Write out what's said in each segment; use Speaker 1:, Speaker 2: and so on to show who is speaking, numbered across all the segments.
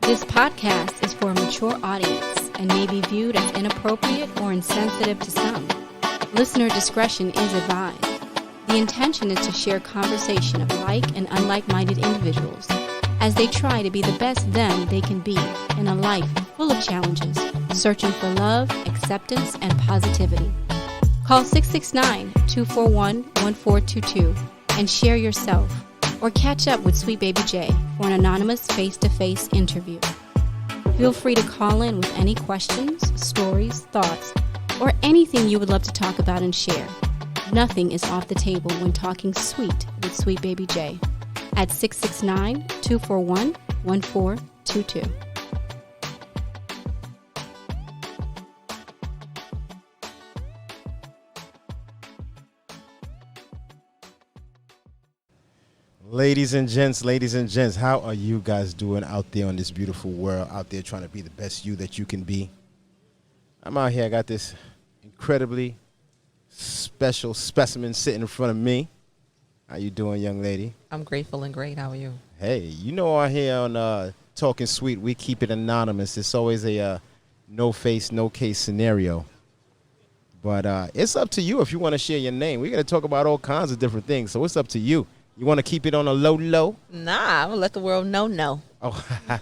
Speaker 1: This podcast is for a mature audience and may be viewed as inappropriate or insensitive to some. Listener discretion is advised. The intention is to share conversation of like and unlike-minded individuals as they try to be the best them they can be in a life full of challenges, searching for love, acceptance, and positivity. Call 669-241-1422 and share yourself, or catch up with Sweet Baby J for an anonymous face-to-face interview. Feel free to call in with any questions, stories, thoughts, or anything you would love to talk about and share. Nothing is off the table when talking sweet with Sweet Baby J at 669-241-1422.
Speaker 2: Ladies and gents, how are you guys doing out there on this beautiful world, out there trying to be the best you that you can be? I'm out here, I got this incredibly special specimen sitting in front of me. How you doing, young lady?
Speaker 3: I'm grateful and great. How are you?
Speaker 2: Hey, you know out here on Talking Sweet, we keep it anonymous. It's always a no face, no case scenario. But it's up to you if you want to share your name. We're going to talk about all kinds of different things, so it's up to you. You want to keep it on a low?
Speaker 3: Nah, I'm going to let the world know.
Speaker 2: Oh, you're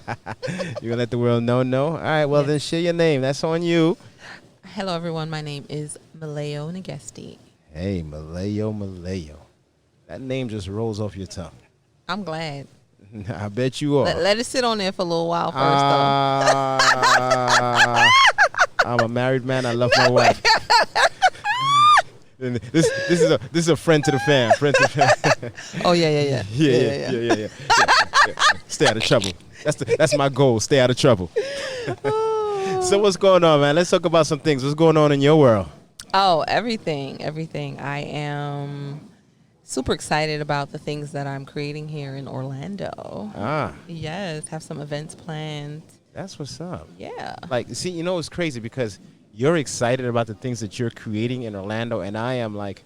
Speaker 2: going to let the world know? All right, well, Then share your name. That's on you.
Speaker 3: Hello, everyone. My name is Malay Nagesti.
Speaker 2: Hey, Malay. That name just rolls off your tongue.
Speaker 3: I'm glad.
Speaker 2: I bet you are.
Speaker 3: Let it sit on there for a little while first, though.
Speaker 2: I'm a married man. I love my wife. This is a friend to the fam.
Speaker 3: Oh yeah.
Speaker 2: Yeah. Stay out of trouble. That's my goal. Stay out of trouble. So what's going on, man? Let's talk about some things. What's going on in your world?
Speaker 3: Oh, everything. I am super excited about the things that I'm creating here in Orlando. Yes, have some events planned.
Speaker 2: That's what's up.
Speaker 3: Yeah.
Speaker 2: Like, see, you know, it's crazy because you're excited about the things that you're creating in Orlando, and I am like,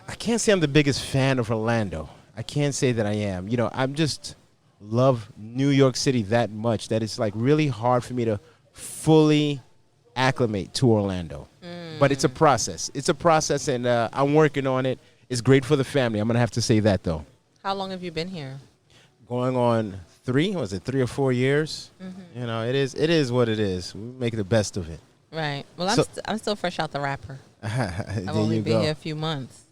Speaker 2: I can't say I'm the biggest fan of Orlando. I can't say that I am. You know, I'm just love New York City that much that it's like really hard for me to fully acclimate to Orlando. But it's a process. And I'm working on it. It's great for the family. I'm going to have to say that, though.
Speaker 3: How long have you been here?
Speaker 2: Going on 3 or 4 years? Mm-hmm. You know, it is what it is. We make the best of it.
Speaker 3: Right. Well, I'm still fresh out the wrapper. I've only been here a few months.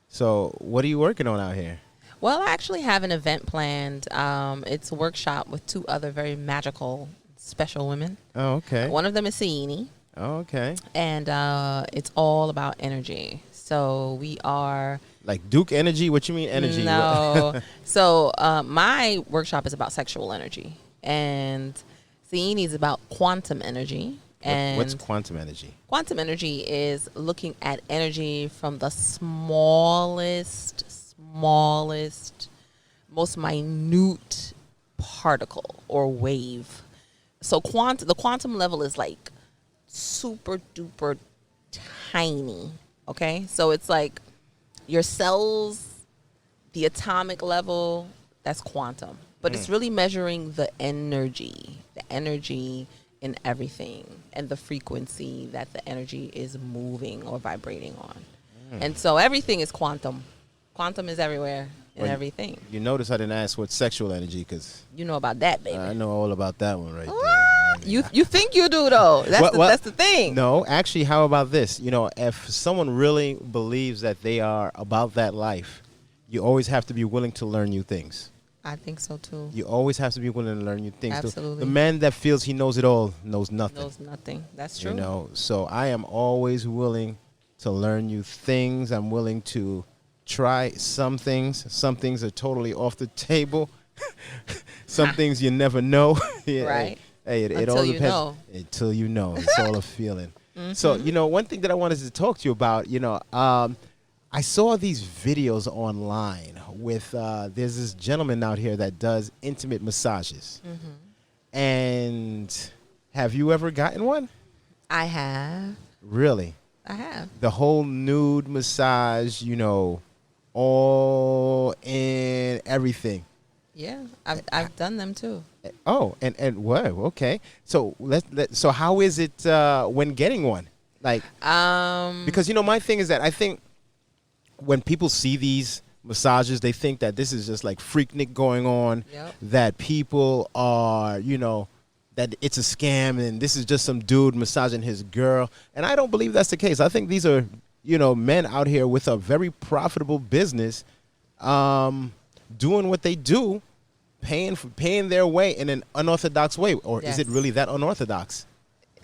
Speaker 2: So what are you working on out here?
Speaker 3: Well, I actually have an event planned. It's a workshop with 2 other very magical, special women.
Speaker 2: Oh, okay.
Speaker 3: One of them is Seini.
Speaker 2: Oh, okay.
Speaker 3: And it's all about energy. So we are...
Speaker 2: Like Duke energy? What you mean energy?
Speaker 3: No. So my workshop is about sexual energy. And Seini is about quantum energy. And
Speaker 2: what's quantum energy?
Speaker 3: Quantum energy is looking at energy from the smallest, most minute particle or wave. So the quantum level is like super duper tiny. Okay? So it's like your cells, the atomic level, that's quantum. But it's really measuring the energy in everything and the frequency that the energy is moving or vibrating on. And so everything is quantum. Quantum is everywhere in everything.
Speaker 2: You notice I didn't ask what's sexual energy because...
Speaker 3: You know about that, baby.
Speaker 2: I know all about that one right there.
Speaker 3: You think you do, though. That's the thing.
Speaker 2: No, actually, how about this? You know, if someone really believes that they are about that life, you always have to be willing to learn new things.
Speaker 3: I think so, too.
Speaker 2: You always have to be willing to learn new things.
Speaker 3: Absolutely.
Speaker 2: The man that feels he knows it all knows nothing.
Speaker 3: Knows nothing. That's true.
Speaker 2: You know, so I am always willing to learn new things. I'm willing to try some things. Some things are totally off the table. Some things you never know. Yeah,
Speaker 3: right.
Speaker 2: Hey, it all depends. Until you know. It's all a feeling. So, you know, one thing that I wanted to talk to you about, you know, I saw these videos online with, there's this gentleman out here that does intimate massages. And have you ever gotten one?
Speaker 3: I have.
Speaker 2: Really?
Speaker 3: I have.
Speaker 2: The whole nude massage, you know, all in everything.
Speaker 3: Yeah, I've done them too.
Speaker 2: Oh, and what? Okay. So so how is it when getting one? Like, because my thing is that I think when people see these massages, they think that this is just like Freaknik going on.
Speaker 3: Yep.
Speaker 2: That people are, that it's a scam and this is just some dude massaging his girl. And I don't believe that's the case. I think these are, men out here with a very profitable business, doing what they do, paying their way in an unorthodox way. Or is it really that unorthodox?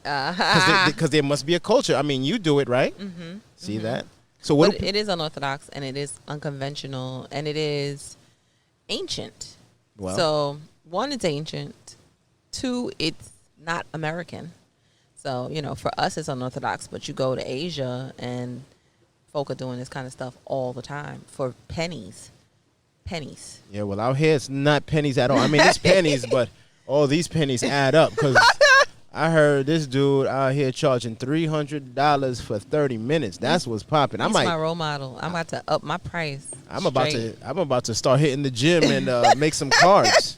Speaker 2: Because there must be a culture. I mean, you do it, right?
Speaker 3: Mm-hmm.
Speaker 2: See that? So what?
Speaker 3: But it is unorthodox, and it is unconventional, and it is ancient.
Speaker 2: Well.
Speaker 3: So 1, it's ancient. 2, it's not American. So for us, it's unorthodox. But you go to Asia, and folk are doing this kind of stuff all the time for pennies. Pennies.
Speaker 2: Yeah. Well, out here it's not pennies at all. I mean, it's pennies, but all these pennies add up because. I heard this dude out here charging $300 for 30 minutes. That's what's popping.
Speaker 3: He's my role model. I'm about to up my price.
Speaker 2: I'm about to start hitting the gym and make some cards.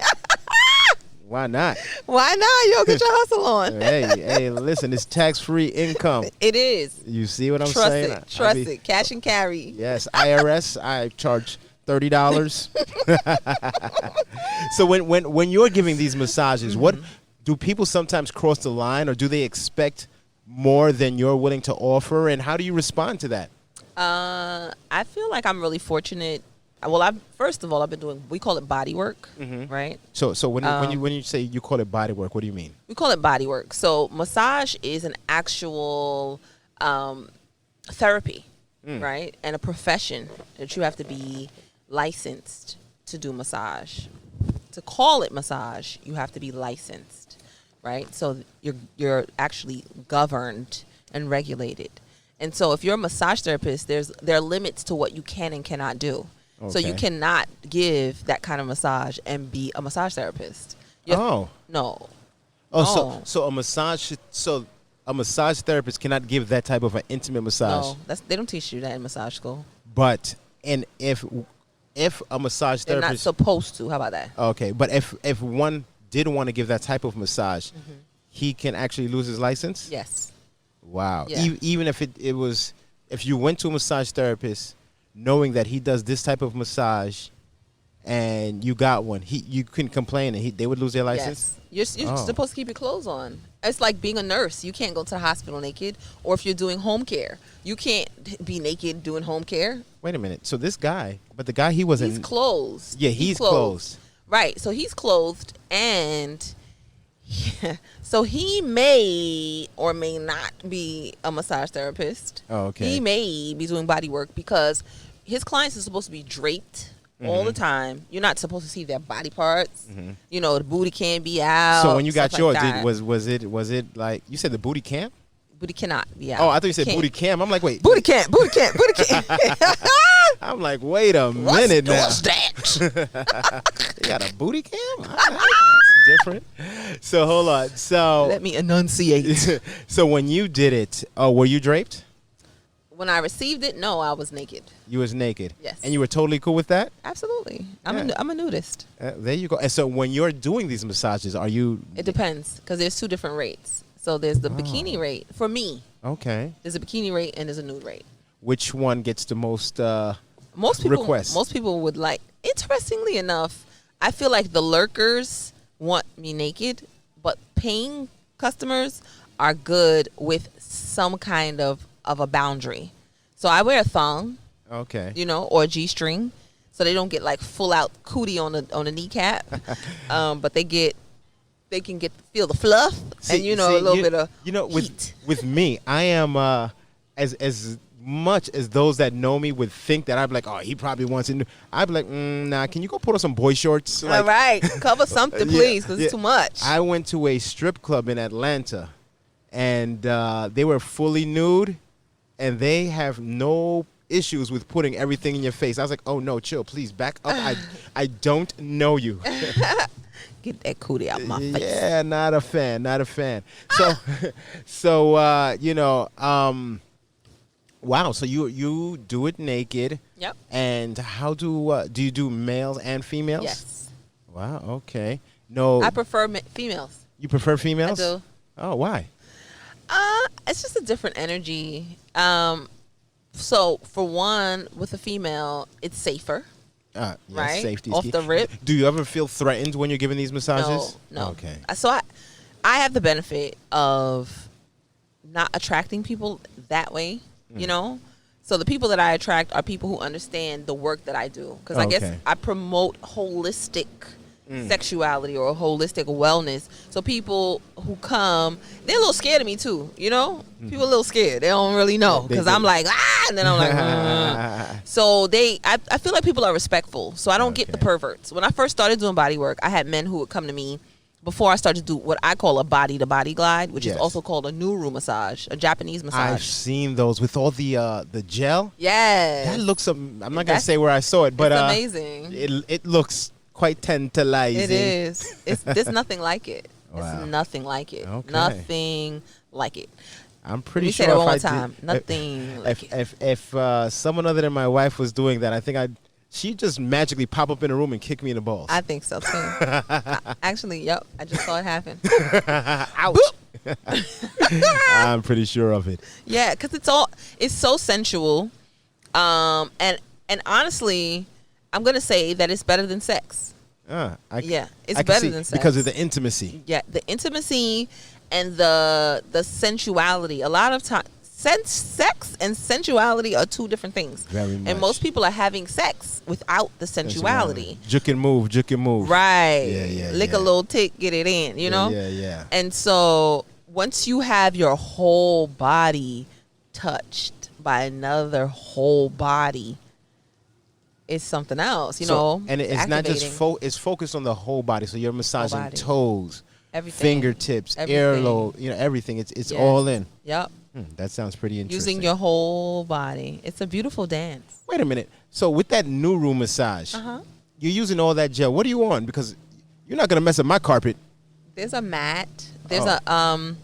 Speaker 2: Why not?
Speaker 3: Why not? Yo, get your hustle on.
Speaker 2: Hey, listen, it's tax-free income.
Speaker 3: It is.
Speaker 2: You see what I'm
Speaker 3: Trust
Speaker 2: saying?
Speaker 3: Trust it. Cash and carry.
Speaker 2: Yes, IRS. I charge $30. So when you're giving these massages, what do people sometimes cross the line, or do they expect more than you're willing to offer? And how do you respond to that?
Speaker 3: I feel like I'm really fortunate. Well, first of all, I've been doing, we call it body work, right?
Speaker 2: So when you say you call it body work, what do you mean?
Speaker 3: We call it body work. So massage is an actual therapy, right? And a profession that you have to be licensed to do massage. To call it massage, you have to be licensed, right? So you're actually governed and regulated. And so if you're a massage therapist, there are limits to what you can and cannot do. Okay. So you cannot give that kind of massage and be a massage therapist. No.
Speaker 2: Oh, so a massage therapist cannot give that type of an intimate massage.
Speaker 3: No, they don't teach you that in massage school.
Speaker 2: But if a massage therapist,
Speaker 3: they're not supposed to. How about that?
Speaker 2: Okay, but if one didn't want to give that type of massage, he can actually lose his license?
Speaker 3: Yes.
Speaker 2: Wow.
Speaker 3: Yeah.
Speaker 2: Even if if you went to a massage therapist knowing that he does this type of massage and you got one, you couldn't complain and they would lose their license?
Speaker 3: Yes. You're supposed to keep your clothes on. It's like being a nurse. You can't go to the hospital naked. Or if you're doing home care, you can't be naked doing home care.
Speaker 2: Wait a minute. So this guy, but the guy, he wasn't.
Speaker 3: He's clothed.
Speaker 2: Yeah, he's clothed.
Speaker 3: Right. So he's clothed, and so he may or may not be a massage therapist.
Speaker 2: Oh, okay.
Speaker 3: He may be doing body work because his clients are supposed to be draped all the time. You're not supposed to see their body parts. The booty can't be out.
Speaker 2: So when you got yours,
Speaker 3: like
Speaker 2: was it like you said the booty camp?
Speaker 3: Booty cannot be out.
Speaker 2: Oh, I thought you said booty cam. I'm like, wait.
Speaker 3: Booty camp.
Speaker 2: I'm like, wait a minute now.
Speaker 3: What's that?
Speaker 2: You got a booty cam? All right, that's different. So hold on. So
Speaker 3: let me enunciate.
Speaker 2: So when you did it, were you draped?
Speaker 3: When I received it, no, I was naked.
Speaker 2: You was naked?
Speaker 3: Yes.
Speaker 2: And you were totally cool with that?
Speaker 3: Absolutely. I'm a nudist.
Speaker 2: There you go. And so when you're doing these massages, are you...
Speaker 3: It depends, because there's 2 different rates. So there's the bikini rate, for me.
Speaker 2: Okay.
Speaker 3: There's a bikini rate and there's a nude rate.
Speaker 2: Which one gets the most requests?
Speaker 3: Most people would like... Interestingly enough, I feel like the lurkers want me naked, but paying customers are good with some kind of a boundary. So I wear a thong,
Speaker 2: okay,
Speaker 3: or a G-string, so they don't get like full out cootie on the kneecap, but they can feel the fluff and a little bit of heat.
Speaker 2: With me, I am as much as those that know me would think that I'd be like, oh, he probably wants it. I'd be like, nah, can you go put on some boy shorts? Like,
Speaker 3: all right, cover something, please, because it's too much.
Speaker 2: I went to a strip club in Atlanta, and they were fully nude. And they have no issues with putting everything in your face. I was like, oh, no, chill. Please back up. I don't know you.
Speaker 3: Get that cootie out my face.
Speaker 2: Yeah, not a fan. So, wow. So you do it naked.
Speaker 3: Yep.
Speaker 2: And how do you do males and females?
Speaker 3: Yes.
Speaker 2: Wow. Okay. No.
Speaker 3: I prefer females.
Speaker 2: You prefer females?
Speaker 3: I do.
Speaker 2: Oh, why?
Speaker 3: It's just a different energy. So for one, with a female, it's safer.
Speaker 2: Yes,
Speaker 3: right?
Speaker 2: Safety is
Speaker 3: Off
Speaker 2: key.
Speaker 3: the rip.
Speaker 2: Do you ever feel threatened when you're giving these massages?
Speaker 3: No.
Speaker 2: Okay.
Speaker 3: So I have the benefit of not attracting people that way, you know? So the people that I attract are people who understand the work that I do. Because I guess I promote holistic sexuality or holistic wellness. So people who come, they're a little scared of me too, you know? People a little scared. They don't really know. Because I'm like, and then I'm like, So I feel like people are respectful. So I don't get the perverts. When I first started doing body work, I had men who would come to me before I started to do what I call a body-to-body glide, which is also called a Nuru massage, a Japanese massage.
Speaker 2: I've seen those with all the gel.
Speaker 3: Yes.
Speaker 2: That looks, I'm not going to say where I saw it, but
Speaker 3: it's amazing.
Speaker 2: It looks quite tantalizing.
Speaker 3: It is. There's nothing like it.
Speaker 2: Wow.
Speaker 3: It's nothing like it.
Speaker 2: Okay.
Speaker 3: Nothing like it.
Speaker 2: I'm pretty
Speaker 3: Let me
Speaker 2: sure
Speaker 3: say that one more
Speaker 2: if I
Speaker 3: time.
Speaker 2: did,
Speaker 3: Nothing like it.
Speaker 2: if someone other than my wife was doing that, I think she'd just magically pop up in a room and kick me in the balls.
Speaker 3: I think so too. Actually, yep. I just saw it happen.
Speaker 2: Ouch. I'm pretty sure of it.
Speaker 3: Yeah, because it's so sensual, and honestly, I'm gonna say that it's better than sex. It's better than sex
Speaker 2: because of the intimacy.
Speaker 3: Yeah, the intimacy and the sensuality. A lot of times, sex and sensuality are two different things.
Speaker 2: Very much.
Speaker 3: And most people are having sex without the sensuality.
Speaker 2: Juke and move.
Speaker 3: Right.
Speaker 2: Yeah.
Speaker 3: Lick a little tick, get it in, you know?
Speaker 2: Yeah.
Speaker 3: And so once you have your whole body touched by another whole body, it's something else, you know?
Speaker 2: And it's not just
Speaker 3: activating.
Speaker 2: it's focused on the whole body. So you're massaging
Speaker 3: body.
Speaker 2: toes,
Speaker 3: Everything.
Speaker 2: fingertips,
Speaker 3: Everything.
Speaker 2: earlobe, everything. It's
Speaker 3: Yes.
Speaker 2: all in.
Speaker 3: Yep.
Speaker 2: That sounds pretty interesting.
Speaker 3: Using your whole body. It's a beautiful dance.
Speaker 2: Wait a minute. So with that new room massage, you're using all that gel. What are you on? Because you're not gonna mess up my carpet.
Speaker 3: There's a mat. There's a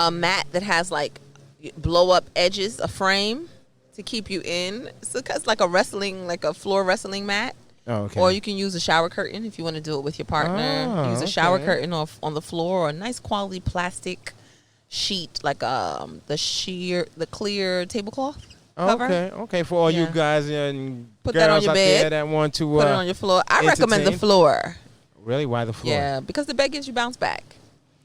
Speaker 3: mat that has like blow up edges, a frame to keep you in. So it's like a floor wrestling mat.
Speaker 2: Oh, okay.
Speaker 3: Or you can use a shower curtain if you want to do it with your partner.
Speaker 2: Oh,
Speaker 3: use a shower
Speaker 2: okay.
Speaker 3: curtain on the floor, or a nice quality plastic sheet, like the clear tablecloth cover.
Speaker 2: Okay. For all you guys and
Speaker 3: Put
Speaker 2: girls
Speaker 3: that on your
Speaker 2: out
Speaker 3: bed.
Speaker 2: there that want to
Speaker 3: Put it on your floor. I recommend the
Speaker 2: entertain.
Speaker 3: floor.
Speaker 2: Really? Why the floor?
Speaker 3: Yeah, because the bed gives you bounce back.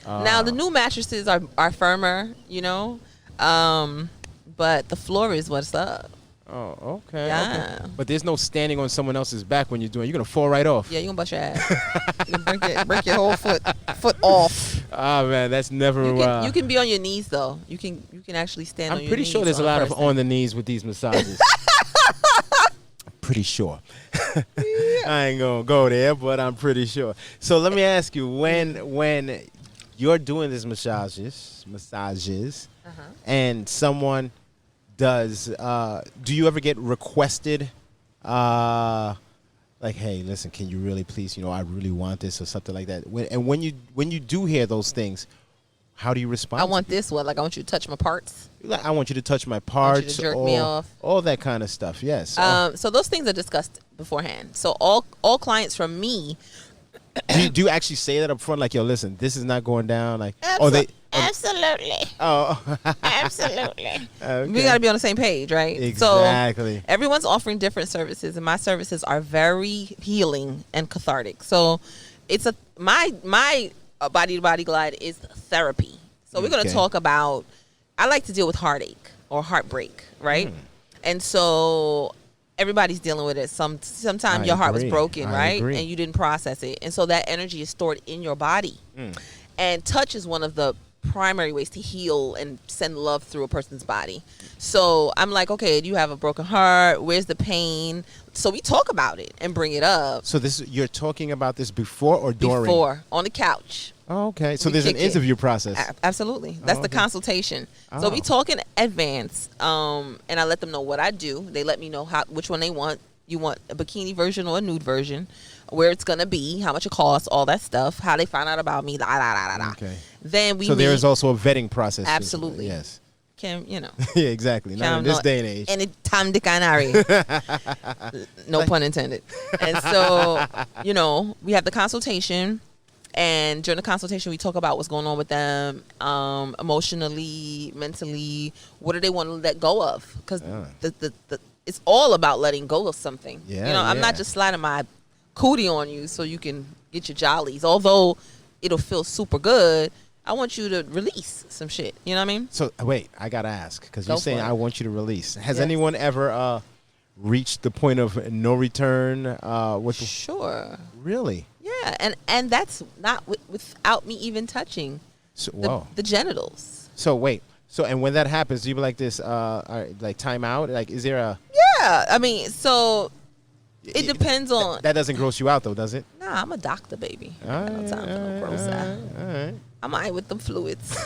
Speaker 3: Now the new mattresses are firmer, you know, but the floor is what's up.
Speaker 2: Oh, okay.
Speaker 3: Yeah.
Speaker 2: Okay. But there's no standing on someone else's back when you're doing. You're gonna fall right off.
Speaker 3: Yeah, you're gonna bust your ass. You gonna break your whole foot off.
Speaker 2: Oh man, that's never.
Speaker 3: You can be on your knees though. You can actually stand on your knees.
Speaker 2: I'm pretty sure there's a lot of on the knees with these massages. Pretty sure. I ain't gonna go there, but I'm pretty sure. So let me ask you, when you're doing these massages, and someone does, do you ever get requested, like, hey, listen, can you really please, I really want this, or something like that? When you do hear those things, how do you respond?
Speaker 3: I want this one. Like, I want you to touch my parts.
Speaker 2: I want you to touch my
Speaker 3: I want
Speaker 2: parts,
Speaker 3: you to jerk me off.
Speaker 2: all that kind of stuff. Yes.
Speaker 3: So those things are discussed beforehand. So all clients from me.
Speaker 2: do you actually say that up front? Like, yo, listen, this is not going down. Like,
Speaker 3: Absolutely.
Speaker 2: Absolutely. Okay.
Speaker 3: We got to be on the same page, right?
Speaker 2: Exactly.
Speaker 3: So everyone's offering different services, and my services are very healing and cathartic. So it's my body to body glide is therapy. So we're going to talk about. I like to deal with heartache or heartbreak, right? And so everybody's dealing with it. Sometimes your heart was broken, right? And you didn't process it. And so that energy is stored in your body. And touch is one of the primary ways to heal and send love through a person's body. So I'm like, okay, do you have a broken heart? Where's the pain? So we talk about it and bring it up.
Speaker 2: So you're talking about this before or during?
Speaker 3: Before, on the couch.
Speaker 2: Oh, okay. So there's an interview process.
Speaker 3: Absolutely. That's the consultation. So we talk in advance, and I let them know what I do. They let me know which one they want. You want a bikini version or a nude version, where it's going to be, how much it costs, all that stuff, how they find out about me,
Speaker 2: Okay.
Speaker 3: Then
Speaker 2: So there is also a vetting process.
Speaker 3: Absolutely.
Speaker 2: Yes.
Speaker 3: Can
Speaker 2: Yeah, exactly. Not in this day and age.
Speaker 3: Any time Dick and Harry. No pun intended. And so, we have the consultation, and during the consultation we talk about what's going on with them, emotionally, mentally. What do they want to let go of? Because it's all about letting go of something.
Speaker 2: Yeah,
Speaker 3: I'm not just sliding my cootie on you so you can get your jollies. Although it'll feel super good, I want you to release some shit. You know what I mean?
Speaker 2: So wait, I gotta ask, because you're saying I want you to release. Has
Speaker 3: Yes.
Speaker 2: anyone ever reached the point of no return?
Speaker 3: Sure.
Speaker 2: Really?
Speaker 3: Yeah, and that's not without me even touching the genitals.
Speaker 2: So wait. So and when that happens, do you be like this? Like time out? Like, is there a?
Speaker 3: Yeah, I mean, so it depends on.
Speaker 2: That doesn't gross you out though, does it?
Speaker 3: Nah, I'm a doctor, baby.
Speaker 2: All
Speaker 3: I got
Speaker 2: right,
Speaker 3: no time for no gross eye.
Speaker 2: all right.
Speaker 3: I'm all right with them fluids.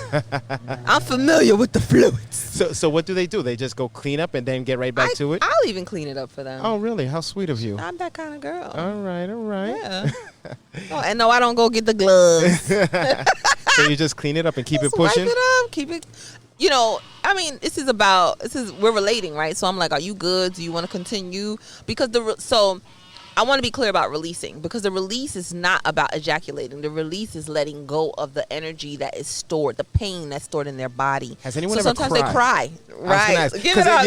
Speaker 3: I'm familiar with the fluids.
Speaker 2: So what do? They just go clean up and then get right back to it?
Speaker 3: I'll even clean it up for them.
Speaker 2: Oh, really? How sweet of you.
Speaker 3: I'm that kind of girl.
Speaker 2: All right.
Speaker 3: Yeah. And no, I don't go get the gloves.
Speaker 2: So you just clean it up and keep it pushing?
Speaker 3: Wipe it up, keep it. I mean, we're relating, right? So I'm like, are you good? Do you want to continue? Because I want to be clear about releasing, because the release is not about ejaculating. The release is letting go of the energy that is stored, the pain that's stored in their body.
Speaker 2: Has anyone ever
Speaker 3: sometimes
Speaker 2: cried?
Speaker 3: they cry. Right.
Speaker 2: Give it up.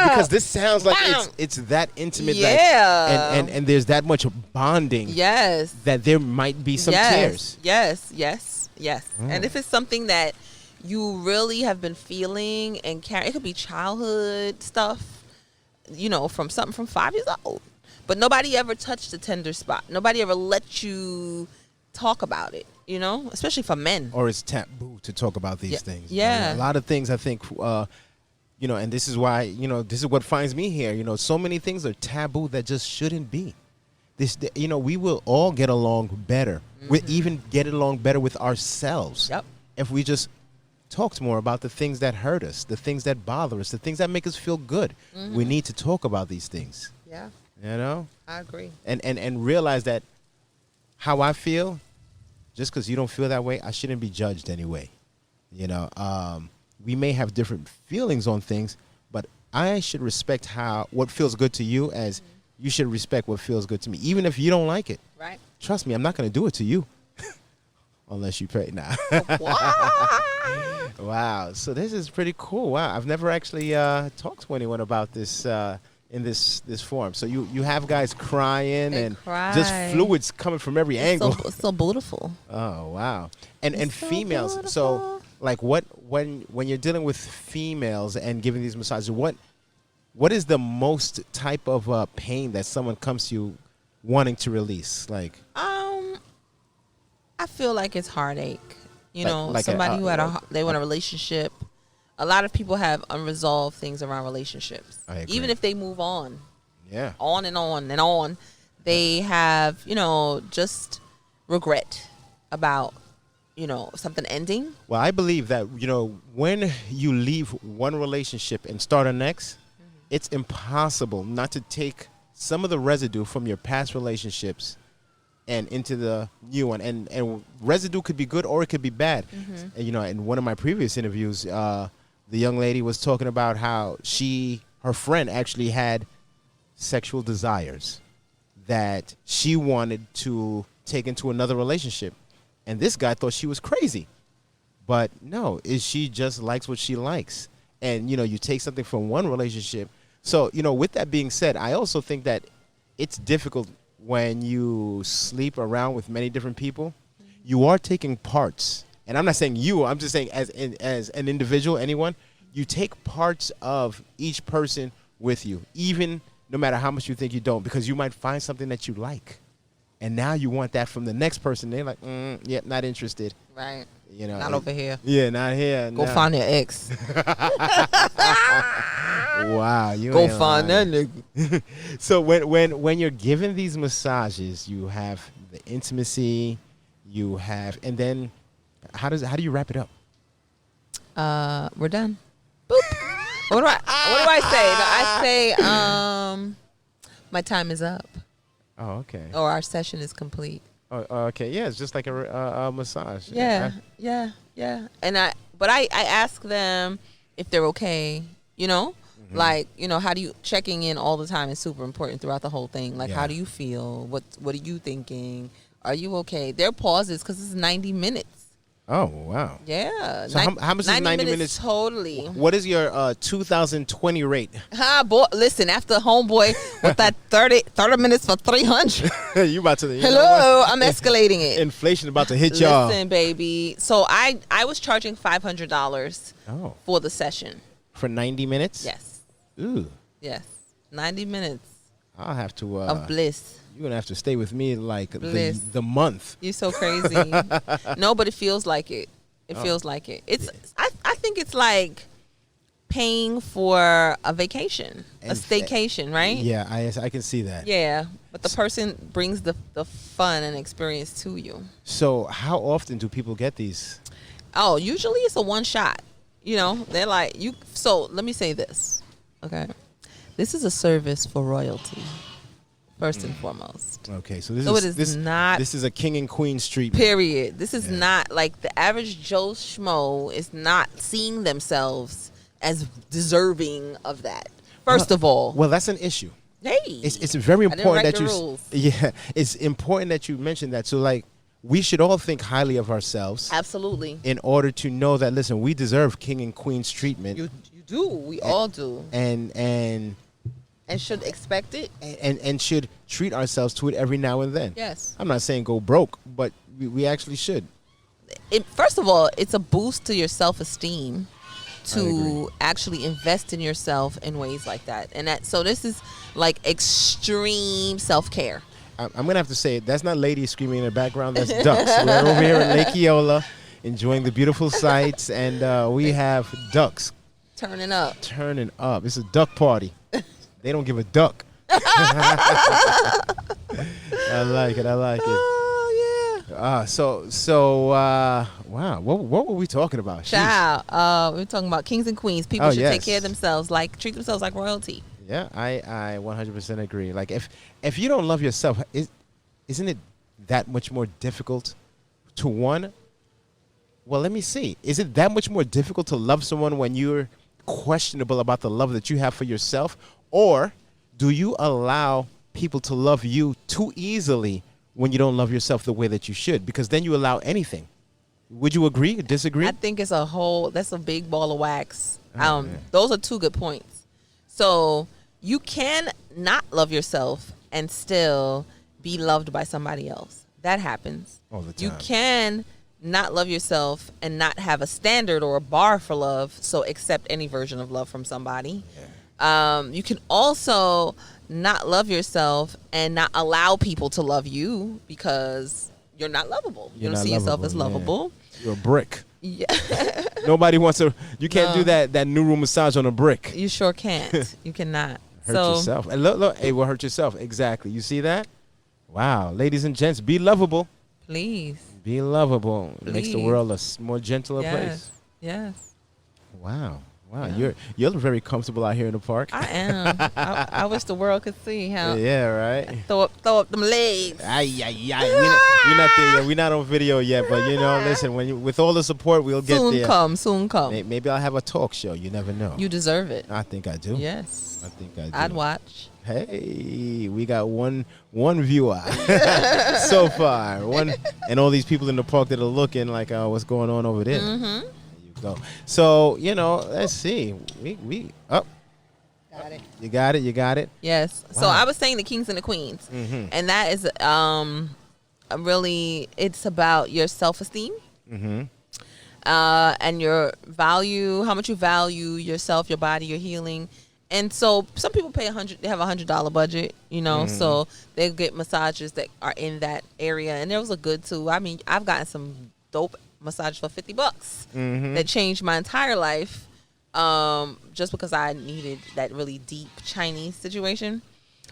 Speaker 2: Because this sounds like it's that intimate.
Speaker 3: Yeah.
Speaker 2: Like, and there's that much bonding.
Speaker 3: Yes.
Speaker 2: That there might be some tears.
Speaker 3: Yes. And if it's something that you really have been feeling and carrying, it could be childhood stuff, from something from 5 years old. But nobody ever touched the tender spot. Nobody ever let you talk about it, especially for men.
Speaker 2: Or it's taboo to talk about these things.
Speaker 3: Yeah.
Speaker 2: A lot of things, I think, and this is why, this is what finds me here. So many things are taboo that just shouldn't be. We will all get along better.
Speaker 3: Mm-hmm.
Speaker 2: We even get along better with ourselves.
Speaker 3: Yep.
Speaker 2: If we just talked more about the things that hurt us, the things that bother us, the things that make us feel good. Mm-hmm. We need to talk about these things.
Speaker 3: Yeah. I agree.
Speaker 2: And realize that how I feel, just because you don't feel that way, I shouldn't be judged anyway. We may have different feelings on things, but I should respect what feels good to you as you should respect what feels good to me, even if you don't like it.
Speaker 3: Right.
Speaker 2: Trust me, I'm not going to do it to you. Unless you pay. Nah. Wow. So this is pretty cool. Wow. I've never actually talked to anyone about this in this form. So you have guys crying and just fluids coming from every angle.
Speaker 3: So beautiful.
Speaker 2: Oh, wow. And
Speaker 3: so
Speaker 2: females.
Speaker 3: beautiful.
Speaker 2: So like when you're dealing with females and giving these massages, what is the most type of pain that someone comes to you wanting to release? Like
Speaker 3: I feel like it's heartache.
Speaker 2: Like
Speaker 3: somebody who they want a relationship. A lot of people have unresolved things around relationships.
Speaker 2: I agree.
Speaker 3: Even if they move on.
Speaker 2: Yeah.
Speaker 3: On and on and on. They have, just regret about, something ending.
Speaker 2: Well, I believe that, when you leave one relationship and start a next, it's impossible not to take some of the residue from your past relationships and into the new one. And residue could be good or it could be bad. Mm-hmm. And, in one of my previous interviews, the young lady was talking about how her friend actually had sexual desires that she wanted to take into another relationship. And this guy thought she was crazy. But no, she just likes what she likes. And, you take something from one relationship. So, with that being said, I also think that it's difficult when you sleep around with many different people. You are taking parts. And I'm not saying you, I'm just saying as an individual, anyone, you take parts of each person with you, even no matter how much you think you don't, because you might find something that you like. And now you want that from the next person. They're like, yeah, not interested.
Speaker 3: Right.
Speaker 2: Not
Speaker 3: over here.
Speaker 2: Yeah, not here.
Speaker 3: Go find your ex.
Speaker 2: Wow. You
Speaker 3: Go find that nigga.
Speaker 2: So when you're giving these massages, you have the intimacy, and then how do you wrap it up?
Speaker 3: We're done. Boop. What do I say? No, I say, my time is up.
Speaker 2: Oh, okay.
Speaker 3: Or our session is complete.
Speaker 2: Oh, okay. Yeah, it's just like a massage.
Speaker 3: Yeah. And I ask them if they're okay, you know? Like, you know, how do you checking in all the time is super important throughout the whole thing. Like, how do you feel? What are you thinking? Are you okay? There are pauses because it's 90 minutes.
Speaker 2: Oh, wow.
Speaker 3: Yeah.
Speaker 2: So how much is 90 minutes?
Speaker 3: Totally.
Speaker 2: What is your 2020 rate?
Speaker 3: Boy, listen, after Homeboy with that 30 minutes for 300.
Speaker 2: You about to...
Speaker 3: Hello, I'm escalating it.
Speaker 2: Inflation about to hit y'all.
Speaker 3: Listen, baby. So I was charging $500 for the session.
Speaker 2: For 90 minutes?
Speaker 3: Yes.
Speaker 2: Ooh.
Speaker 3: Yes. 90 minutes.
Speaker 2: I'll have to...
Speaker 3: of bliss.
Speaker 2: You're going to have to stay with me like the month.
Speaker 3: You're so crazy. No, but it feels like it. It feels like it. It's. I think it's like paying for a vacation, a staycation, right?
Speaker 2: Yeah, I can see that.
Speaker 3: Yeah, but the person brings the fun and experience to you.
Speaker 2: So how often do people get these?
Speaker 3: Oh, usually it's a one shot. You know, they're like, you. So let me say this, okay? This is a service for royalty. First and foremost.
Speaker 2: Okay, so
Speaker 3: this
Speaker 2: is a king and queen street.
Speaker 3: Period. This is not like the average Joe Schmo is not seeing themselves as deserving of that. First of all.
Speaker 2: Well, that's an issue.
Speaker 3: Hey.
Speaker 2: It's very important that you
Speaker 3: rules.
Speaker 2: Yeah, it's important that you mention that. So like we should all think highly of ourselves.
Speaker 3: Absolutely.
Speaker 2: In order to know that listen, we deserve king and queen's treatment.
Speaker 3: You do. We all do.
Speaker 2: And
Speaker 3: should expect it.
Speaker 2: And should treat ourselves to it every now and then.
Speaker 3: Yes.
Speaker 2: I'm not saying go broke, but we actually should.
Speaker 3: First of all, it's a boost to your self-esteem to actually invest in yourself in ways like that. So this is like extreme self-care.
Speaker 2: I'm going to have to say, that's not ladies screaming in the background. That's ducks. We're over here in Lake Eola enjoying the beautiful sights, and we have ducks.
Speaker 3: Turning up.
Speaker 2: It's a duck party. They don't give a duck. I like it.
Speaker 3: Oh, yeah.
Speaker 2: Wow. What were we talking about?
Speaker 3: Child, we're talking about kings and queens. People should take care of themselves, treat themselves like royalty.
Speaker 2: Yeah, I 100% agree. Like, if you don't love yourself, isn't it that much more difficult to one? Well, let me see. Is it that much more difficult to love someone when you're questionable about the love that you have for yourself? Or do you allow people to love you too easily when you don't love yourself the way that you should? Because then you allow anything. Would you agree or disagree?
Speaker 3: I think that's a big ball of wax. Those are two good points. So you can not love yourself and still be loved by somebody else. That happens.
Speaker 2: All the time.
Speaker 3: You can not love yourself and not have a standard or a bar for love, so accept any version of love from somebody. Yeah. You can also not love yourself and not allow people to love you because you're not lovable. You don't see yourself as lovable.
Speaker 2: Yeah. You're a brick.
Speaker 3: Yeah.
Speaker 2: Nobody wants to. You can't do that new room massage on a brick.
Speaker 3: You sure can't. You cannot.
Speaker 2: Hurt yourself. And look, it will hurt yourself. Exactly. You see that? Wow. Ladies and gents, be lovable.
Speaker 3: Please.
Speaker 2: Be lovable. It makes the world a more gentler place.
Speaker 3: Yes.
Speaker 2: Wow. Yeah. You're very comfortable out here in the park.
Speaker 3: I am. I wish the world could see how.
Speaker 2: Yeah, right.
Speaker 3: Throw up them legs.
Speaker 2: We're not there yet. We're not on video yet, but listen. With all the support, we'll get there.
Speaker 3: Soon come.
Speaker 2: Maybe I'll have a talk show. You never know.
Speaker 3: You deserve it.
Speaker 2: I think I do.
Speaker 3: Yes.
Speaker 2: I think I do.
Speaker 3: I'd watch.
Speaker 2: Hey, we got one viewer so far. And all these people in the park that are looking like, what's going on over there?
Speaker 3: Mm-hmm.
Speaker 2: Go. So, let's see. We up.
Speaker 3: Got it.
Speaker 2: You got it?
Speaker 3: Yes.
Speaker 2: Wow.
Speaker 3: So I was saying the kings and the queens. Mm-hmm. And that is really, it's about your self-esteem.
Speaker 2: Mm-hmm.
Speaker 3: And your value, how much you value yourself, your body, your healing. And so some people they have $100 budget, so they get massages that are in that area. And there was a good too. I mean, I've gotten some dope massage for $50 that changed my entire life, just because I needed that really deep Chinese situation.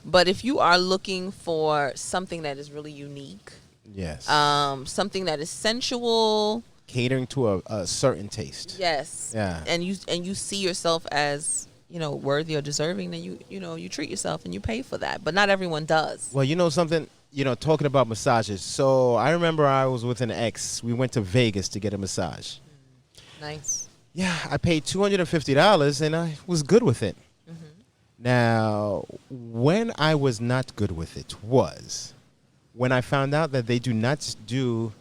Speaker 3: But if you are looking for something that is really unique,
Speaker 2: yes,
Speaker 3: something that is sensual,
Speaker 2: catering to a certain taste,
Speaker 3: yes,
Speaker 2: yeah,
Speaker 3: and you see yourself as worthy or deserving, then you treat yourself and you pay for that. But not everyone does.
Speaker 2: Well, something. Talking about massages. So I remember I was with an ex. We went to Vegas to get a massage.
Speaker 3: Nice.
Speaker 2: yeah, I paid $250 and I was good with it. Now, when I was not good with it was when I found out that they do not do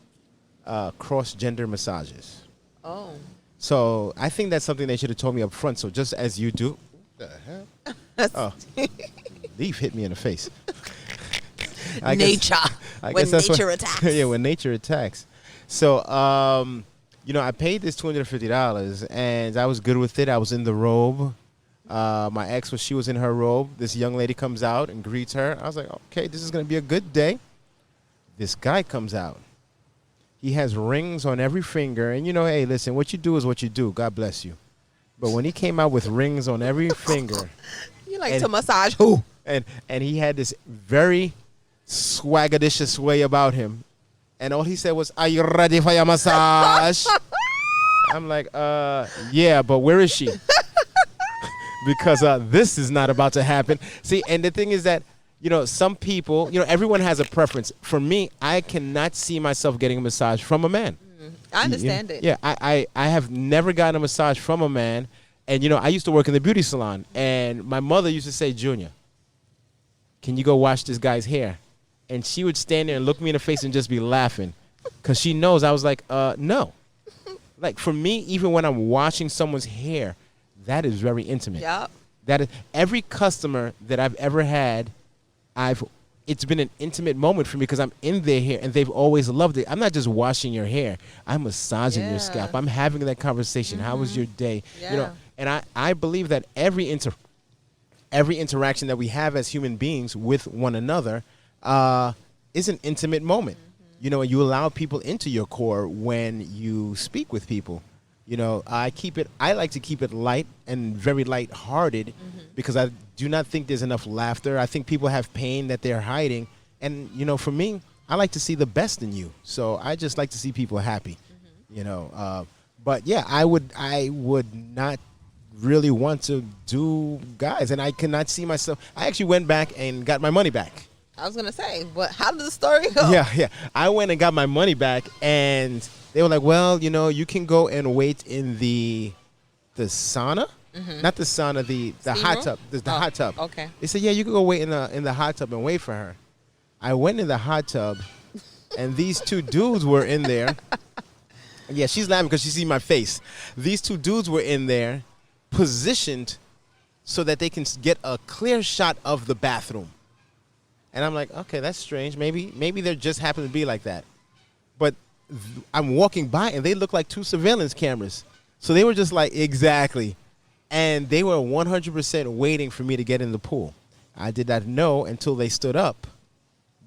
Speaker 2: cross-gender massages.
Speaker 3: Oh.
Speaker 2: So I think that's something they should have told me up front. So just as you do, what the hell? Oh, leaf hit me in the face.
Speaker 3: Nature. When nature attacks.
Speaker 2: Yeah, when nature attacks. So, I paid this $250 and I was good with it. I was in the robe. My ex she was in her robe. This young lady comes out and greets her. I was like, okay, this is going to be a good day. This guy comes out. He has rings on every finger. And, hey, listen, what you do is what you do. God bless you. But when he came out with rings on every finger.
Speaker 3: You like to massage who?
Speaker 2: And he had this very swagadicious way about him. And all he said was, are you ready for your massage? I'm like, yeah, but where is she? Because this is not about to happen. See, and the thing is that, some people, everyone has a preference. For me, I cannot see myself getting a massage from a man.
Speaker 3: I understand it.
Speaker 2: Yeah, I have never gotten a massage from a man. And, I used to work in the beauty salon. And my mother used to say, Junior, can you go wash this guy's hair? And she would stand there and look me in the face and just be laughing. Because she knows I was like, no. Like, for me, even when I'm washing someone's hair, that is very intimate.
Speaker 3: Yep.
Speaker 2: That is, every customer that I've ever had, it's been an intimate moment for me because I'm in their hair and they've always loved it. I'm not just washing your hair. I'm massaging your scalp. I'm having that conversation. How was your day?
Speaker 3: Yeah.
Speaker 2: And I believe that every interaction that we have as human beings with one another is an intimate moment. You allow people into your core when you speak with people. I like to keep it light and very lighthearted because I do not think there's enough laughter. I think people have pain that they're hiding. And, for me, I like to see the best in you. So I just like to see people happy, But, yeah, I would not really want to do guys. And I cannot see myself. I actually went back and got my money back.
Speaker 3: I was going to say, but how did the story go?
Speaker 2: Yeah. I went and got my money back, and they were like, well, you can go and wait in the sauna. Not the sauna, the hot tub. The hot tub.
Speaker 3: Okay.
Speaker 2: They said, yeah, you can go wait in the hot tub and wait for her. I went in the hot tub, and these two dudes were in there. Yeah, she's laughing because she see my face. These two dudes were in there, positioned so that they can get a clear shot of the bathroom. And I'm like, okay, that's strange. Maybe they just happen to be like that. But I'm walking by, and they look like two surveillance cameras. So they were just like, exactly. And they were 100% waiting for me to get in the pool. I did not know until they stood up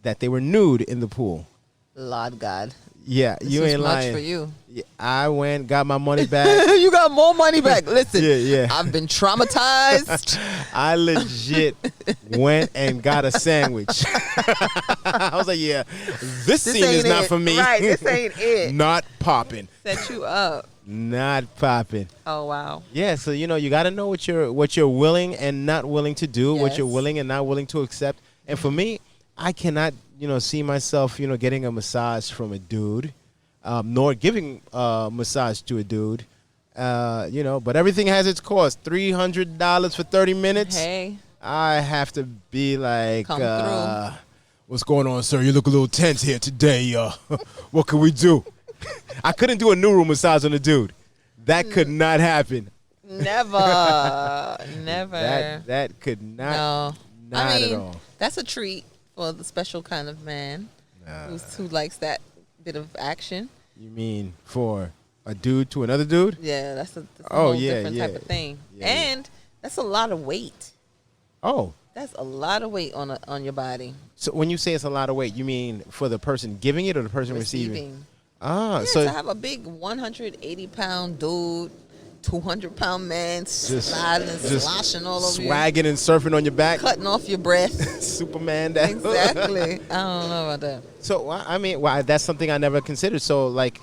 Speaker 2: that they were nude in the pool.
Speaker 3: Lord God.
Speaker 2: Yeah, you ain't lying.
Speaker 3: Much for you.
Speaker 2: Yeah, I went, got my money back.
Speaker 3: You got more money back. Listen,
Speaker 2: yeah.
Speaker 3: I've been traumatized.
Speaker 2: I legit went and got a sandwich. I was like, yeah, this scene is not for me.
Speaker 3: Right, this ain't it.
Speaker 2: Not popping.
Speaker 3: Set you up.
Speaker 2: Not popping.
Speaker 3: Oh, wow.
Speaker 2: Yeah, so, you got to know what you're willing and not willing to do, what
Speaker 3: Yes.
Speaker 2: you're willing and not willing to accept. And for me, I cannot, see myself, getting a massage from a dude, nor giving a massage to a dude, but everything has its cost. $300 for 30 minutes.
Speaker 3: Hey.
Speaker 2: I have to be like,
Speaker 3: Come through.
Speaker 2: what's going on, sir? You look a little tense here today. What can we do? I couldn't do a neural massage on a dude. That could not happen.
Speaker 3: Never. Never.
Speaker 2: That could not.
Speaker 3: No.
Speaker 2: Not at all.
Speaker 3: That's a treat for the special kind of man who likes that bit of action.
Speaker 2: You mean for a dude to another dude?
Speaker 3: Yeah, that's a whole different
Speaker 2: yeah.
Speaker 3: type of thing.
Speaker 2: Yeah,
Speaker 3: and that's a lot of weight.
Speaker 2: Oh.
Speaker 3: That's a lot of weight on your body.
Speaker 2: So when you say it's a lot of weight, you mean for the person giving it or the person receiving?
Speaker 3: Yeah,
Speaker 2: So
Speaker 3: to have a big 180-pound dude, 200-pound man sliding and sloshing all over you.
Speaker 2: Swagging and surfing on your back.
Speaker 3: Cutting off your breath.
Speaker 2: Superman. That.
Speaker 3: Exactly. I don't know about that.
Speaker 2: So, I mean, that's something I never considered. So, like,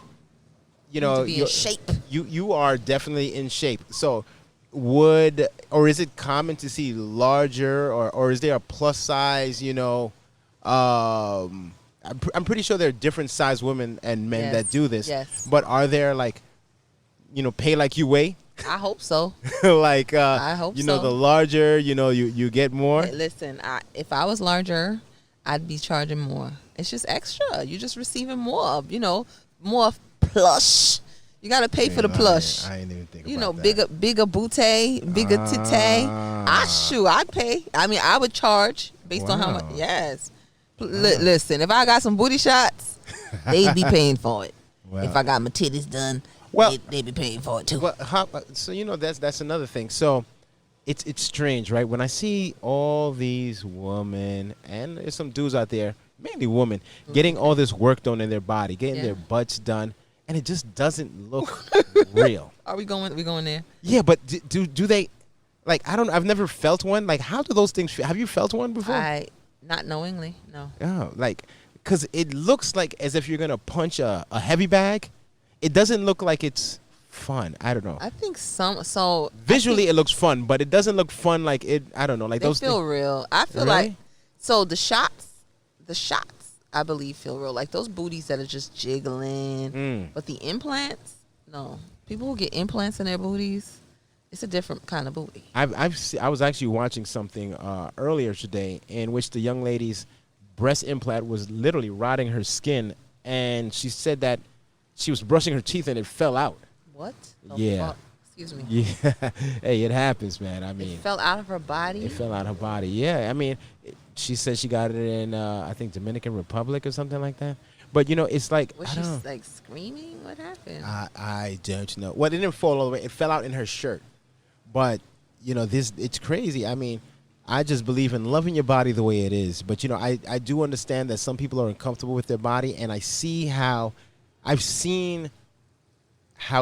Speaker 3: You need to be in shape.
Speaker 2: You are definitely in shape. So, is it common to see larger or is there a plus size, I'm pretty sure there are different size women and men that do this.
Speaker 3: Yes.
Speaker 2: But are there pay like you weigh?
Speaker 3: I hope so.
Speaker 2: Like,
Speaker 3: I hope so.
Speaker 2: the larger, you get more.
Speaker 3: Hey, listen, if I was larger, I'd be charging more. It's just extra. You're just receiving more, more plush. You got to pay for the plush.
Speaker 2: I ain't even think about that.
Speaker 3: bigger booty, bigger titty. I'd pay. I mean, I would charge based on how much. Yes. Listen, if I got some booty shots, they'd be paying for it.
Speaker 2: Well,
Speaker 3: if I got my titties done, they'd be paying for it too.
Speaker 2: Well, so that's another thing. So it's strange, right? When I see all these women, and there's some dudes out there, mainly women, getting all this work done in their body, getting their butts done, and it just doesn't look real.
Speaker 3: Are we going? We going there?
Speaker 2: Yeah, but do they? Like, I don't. I've never felt one. Like, how do those things feel? Have you felt one before?
Speaker 3: Not knowingly, no.
Speaker 2: Oh, like, because it looks like as if you're gonna punch a heavy bag. It doesn't look like it's fun. I don't know.
Speaker 3: I think so.
Speaker 2: Visually, it looks fun, but it doesn't look fun. Like it. I don't know. Like
Speaker 3: they
Speaker 2: those
Speaker 3: feel real. I feel
Speaker 2: really?
Speaker 3: like so the shots, I believe feel real. Like those booties that are just jiggling. But the implants, no. People who get implants in their booties, it's a different kind of booty.
Speaker 2: I was actually watching something earlier today in which the young lady's breast implant was literally rotting her skin, and she said that she was brushing her teeth and it fell out.
Speaker 3: What?
Speaker 2: Yeah.
Speaker 3: Fuck? Excuse me.
Speaker 2: Yeah. Hey, it happens, man. I mean,
Speaker 3: it fell out of her body.
Speaker 2: It fell out of her body. Yeah. I mean, she said she got it in I think Dominican Republic or something like that. But it's like,
Speaker 3: was she like screaming? What happened?
Speaker 2: I don't know. Well, it didn't fall all the way. It fell out in her shirt. But it's crazy. I mean, I just believe in loving your body the way it is. But I do understand that some people are uncomfortable with their body, and I've seen how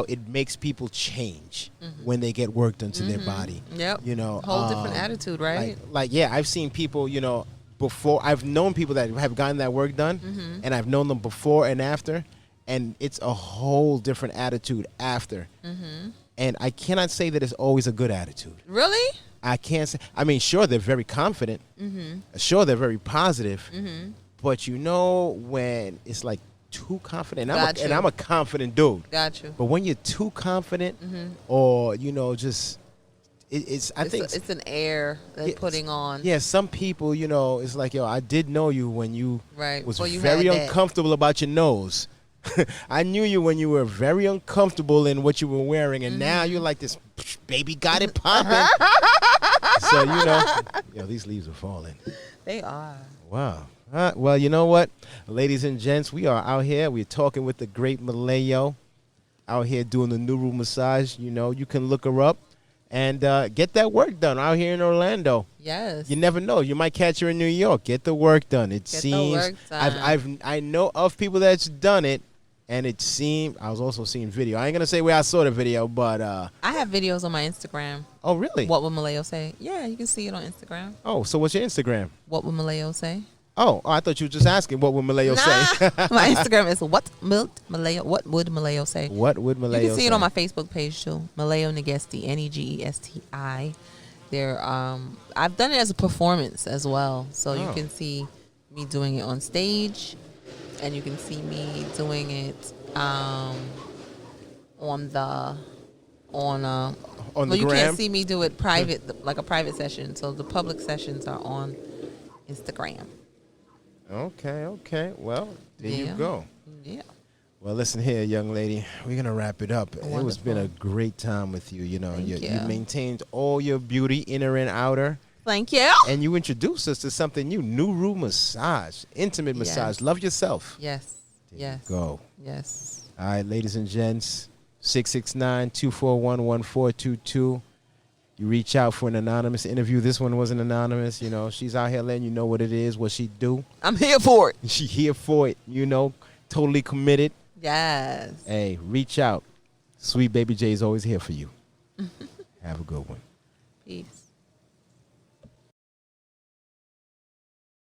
Speaker 2: it makes people change when they get work done to their body.
Speaker 3: Yep. Whole different attitude, right?
Speaker 2: Like I've seen people, before. I've known people that have gotten that work done, and I've known them before and after, and it's a whole different attitude after. And I cannot say that it's always a good attitude.
Speaker 3: Really?
Speaker 2: I can't say. I mean, sure, they're very confident. Sure, they're very positive. But when it's like too confident, and I'm a confident dude.
Speaker 3: Got you.
Speaker 2: But when you're too confident, or just, I think
Speaker 3: it's an air they're putting on.
Speaker 2: Yeah, some people, it's like, I did know you when you was
Speaker 3: you
Speaker 2: very uncomfortable about your nose. I knew you when you were very uncomfortable in what you were wearing, and now you're like this baby got it popping. So these leaves are falling.
Speaker 3: They are.
Speaker 2: Wow. Well, you know what, ladies and gents, we are out here. We're talking with the great Malay, out here doing the Nuru massage. You can look her up and get that work done out here in Orlando.
Speaker 3: Yes.
Speaker 2: You never know. You might catch her in New York. Get the work done.
Speaker 3: The work done.
Speaker 2: I know of people that's done it, and it seemed. I was also seeing video. I ain't gonna say where I saw the video, but
Speaker 3: I have videos on my Instagram.
Speaker 2: Oh, really?
Speaker 3: What would Malayo say? Yeah, you can see it on Instagram.
Speaker 2: Oh, so what's your Instagram?
Speaker 3: What would Malayo say?
Speaker 2: Oh, I thought you were just asking what would Malayo say.
Speaker 3: My Instagram is what would Malayo say?
Speaker 2: What would Malayo say?
Speaker 3: You can see it on my Facebook page too. Malayo Negesti, Negesti. I've done it as a performance as well, so you can see me doing it on stage, and you can see me doing it on the you can't see me do it private, like a private session. So the public sessions are on Instagram.
Speaker 2: Okay. Well, there you go.
Speaker 3: Yeah.
Speaker 2: Well, listen here, young lady. We're gonna wrap it up.
Speaker 3: Wonderful.
Speaker 2: It's been a great time with you. You maintained all your beauty, inner and outer.
Speaker 3: Thank you.
Speaker 2: And you introduced us to something new, Nuru massage, intimate massage. Love yourself.
Speaker 3: Yes.
Speaker 2: There you go.
Speaker 3: Yes.
Speaker 2: All right, ladies and gents, 669-241-1422. You reach out for an anonymous interview. This one wasn't anonymous. She's out here letting you know what it is, what she do.
Speaker 3: I'm here for it.
Speaker 2: She here for it. Totally committed.
Speaker 3: Yes.
Speaker 2: Hey, reach out. Sweet Baby J is always here for you. Have a good one.
Speaker 3: Peace.